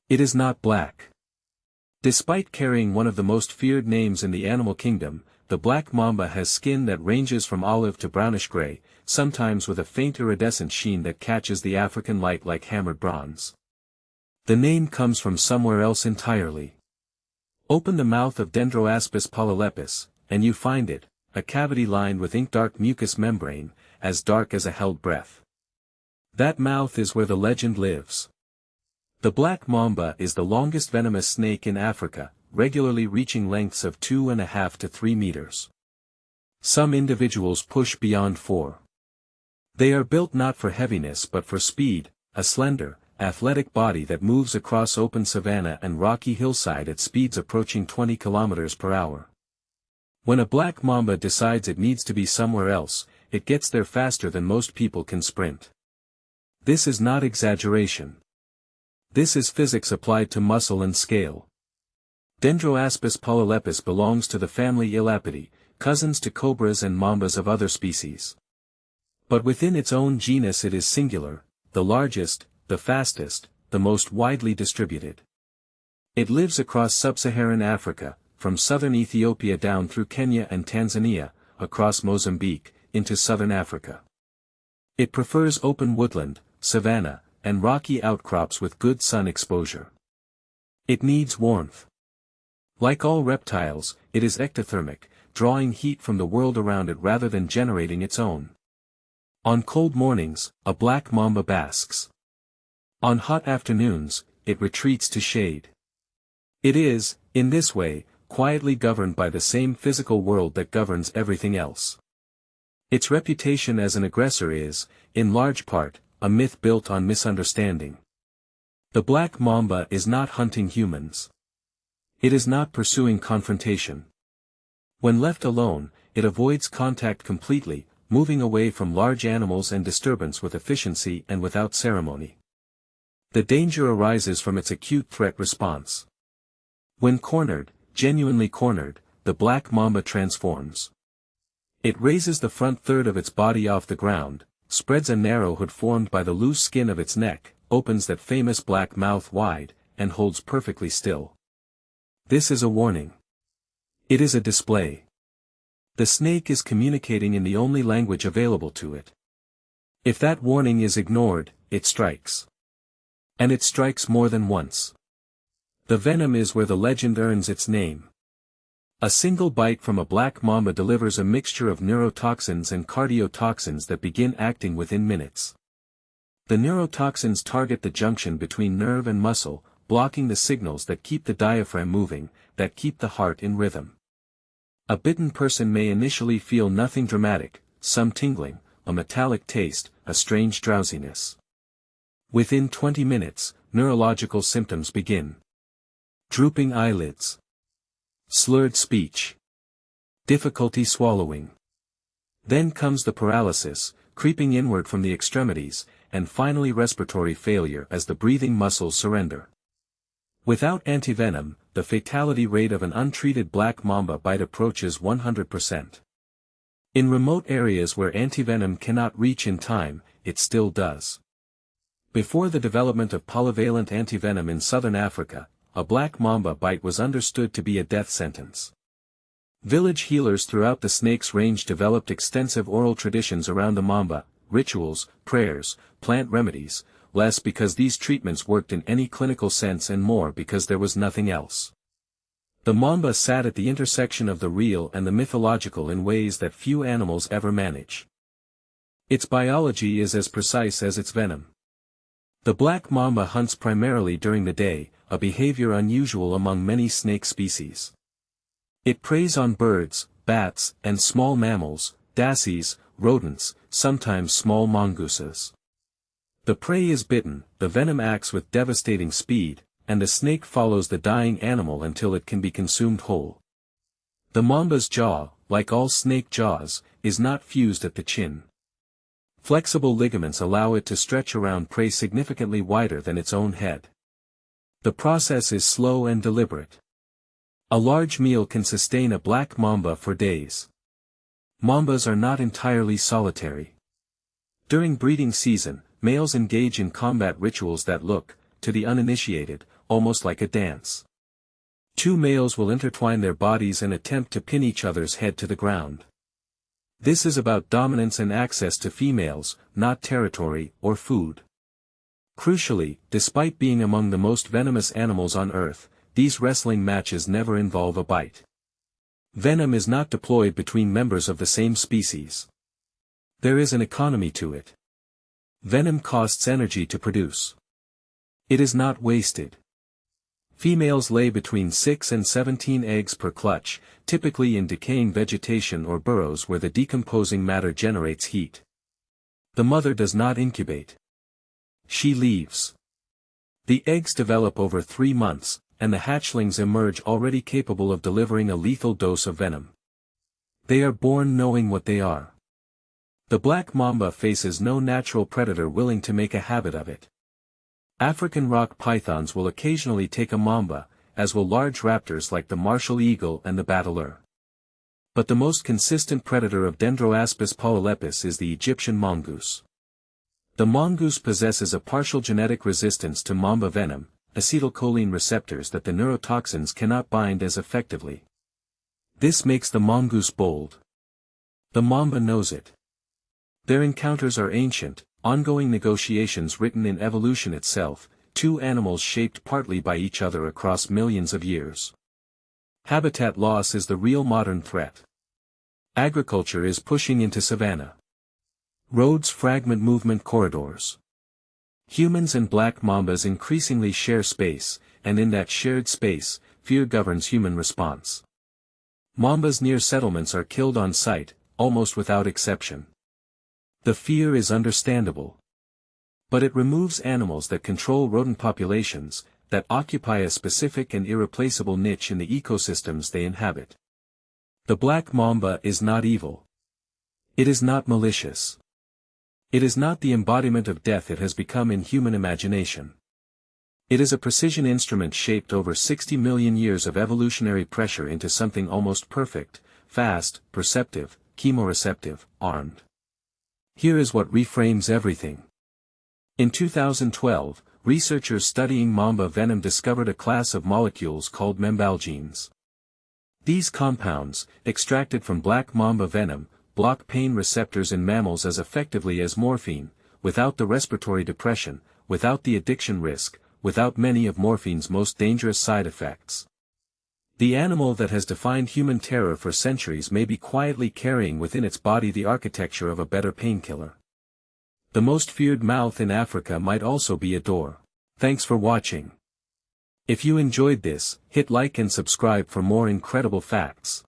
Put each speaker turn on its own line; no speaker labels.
It is not black. Despite carrying one of the most feared names in the animal kingdom, the black mamba has skin that ranges from olive to brownish-gray, sometimes with a faint iridescent sheen that catches the African light like hammered bronze. The name comes from somewhere else entirely. Open the mouth of Dendroaspis polylepis, and you find it, a cavity lined with ink-dark mucous membrane, as dark as a held breath. That mouth is where the legend lives. The black mamba is the longest venomous snake in Africa, regularly reaching lengths of 2.5 to 3 meters. Some individuals push beyond 4. They are built not for heaviness but for speed, a slender, athletic body that moves across open savanna and rocky hillside at speeds approaching 20 kilometers per hour. When a black mamba decides it needs to be somewhere else, it gets there faster than most people can sprint. This is not exaggeration. This is physics applied to muscle and scale. Dendroaspis polylepis belongs to the family Elapidae, cousins to cobras and mambas of other species. But within its own genus it is singular, the largest, the fastest, the most widely distributed. It lives across sub-Saharan Africa, from southern Ethiopia down through Kenya and Tanzania, across Mozambique, into southern Africa. It prefers open woodland, savanna, and rocky outcrops with good sun exposure. It needs warmth. Like all reptiles, it is ectothermic, drawing heat from the world around it rather than generating its own. On cold mornings, a black mamba basks. On hot afternoons, it retreats to shade. It is, in this way, quietly governed by the same physical world that governs everything else. Its reputation as an aggressor is, in large part, a myth built on misunderstanding. The black mamba is not hunting humans. It is not pursuing confrontation. When left alone, it avoids contact completely, moving away from large animals and disturbance with efficiency and without ceremony. The danger arises from its acute threat response. When cornered, genuinely cornered, the black mamba transforms. It raises the front third of its body off the ground, spreads a narrow hood formed by the loose skin of its neck, opens that famous black mouth wide, and holds perfectly still. This is a warning. It is a display. The snake is communicating in the only language available to it. If that warning is ignored, it strikes. And it strikes more than once. The venom is where the legend earns its name. A single bite from a black mamba delivers a mixture of neurotoxins and cardiotoxins that begin acting within minutes. The neurotoxins target the junction between nerve and muscle, blocking the signals that keep the diaphragm moving, that keep the heart in rhythm. A bitten person may initially feel nothing dramatic, some tingling, a metallic taste, a strange drowsiness. Within 20 minutes, neurological symptoms begin. Drooping eyelids. Slurred speech. Difficulty swallowing. Then comes the paralysis, creeping inward from the extremities, and finally respiratory failure as the breathing muscles surrender. Without antivenom, the fatality rate of an untreated black mamba bite approaches 100%. In remote areas where antivenom cannot reach in time, it still does. Before the development of polyvalent antivenom in southern Africa, a black mamba bite was understood to be a death sentence. Village healers throughout the snake's range developed extensive oral traditions around the mamba, rituals, prayers, plant remedies, less because these treatments worked in any clinical sense and more because there was nothing else. The mamba sat at the intersection of the real and the mythological in ways that few animals ever manage. Its biology is as precise as its venom. The black mamba hunts primarily during the day, a behavior unusual among many snake species. It preys on birds, bats, and small mammals, dasyes, rodents, sometimes small mongooses. The prey is bitten, the venom acts with devastating speed, and the snake follows the dying animal until it can be consumed whole. The mamba's jaw, like all snake jaws, is not fused at the chin. Flexible ligaments allow it to stretch around prey significantly wider than its own head. The process is slow and deliberate. A large meal can sustain a black mamba for days. Mambas are not entirely solitary. During breeding season, males engage in combat rituals that look, to the uninitiated, almost like a dance. Two males will intertwine their bodies and attempt to pin each other's head to the ground. This is about dominance and access to females, not territory or food. Crucially, despite being among the most venomous animals on Earth, these wrestling matches never involve a bite. Venom is not deployed between members of the same species. There is an economy to it. Venom costs energy to produce. It is not wasted. Females lay between 6 and 17 eggs per clutch, typically in decaying vegetation or burrows where the decomposing matter generates heat. The mother does not incubate. She leaves. The eggs develop over 3 months, and the hatchlings emerge already capable of delivering a lethal dose of venom. They are born knowing what they are. The black mamba faces no natural predator willing to make a habit of it. African rock pythons will occasionally take a mamba, as will large raptors like the martial eagle and the battler. But the most consistent predator of Dendroaspis polylepis is the Egyptian mongoose. The mongoose possesses a partial genetic resistance to mamba venom, acetylcholine receptors that the neurotoxins cannot bind as effectively. This makes the mongoose bold. The mamba knows it. Their encounters are ancient, ongoing negotiations written in evolution itself, two animals shaped partly by each other across millions of years. Habitat loss is the real modern threat. Agriculture is pushing into savanna. Roads fragment movement corridors. Humans and black mambas increasingly share space, and in that shared space, fear governs human response. Mambas near settlements are killed on sight, almost without exception. The fear is understandable. But it removes animals that control rodent populations, that occupy a specific and irreplaceable niche in the ecosystems they inhabit. The black mamba is not evil. It is not malicious. It is not the embodiment of death it has become in human imagination. It is a precision instrument shaped over 60 million years of evolutionary pressure into something almost perfect, fast, perceptive, chemoreceptive, armed. Here is what reframes everything. In 2012, researchers studying mamba venom discovered a class of molecules called membalgenes. These compounds, extracted from black mamba venom, block pain receptors in mammals as effectively as morphine, without the respiratory depression, without the addiction risk, without many of morphine's most dangerous side effects. The animal that has defined human terror for centuries may be quietly carrying within its body the architecture of a better painkiller. The most feared mouth in Africa might also be a door. Thanks for watching. If you enjoyed this, hit like and subscribe for more incredible facts.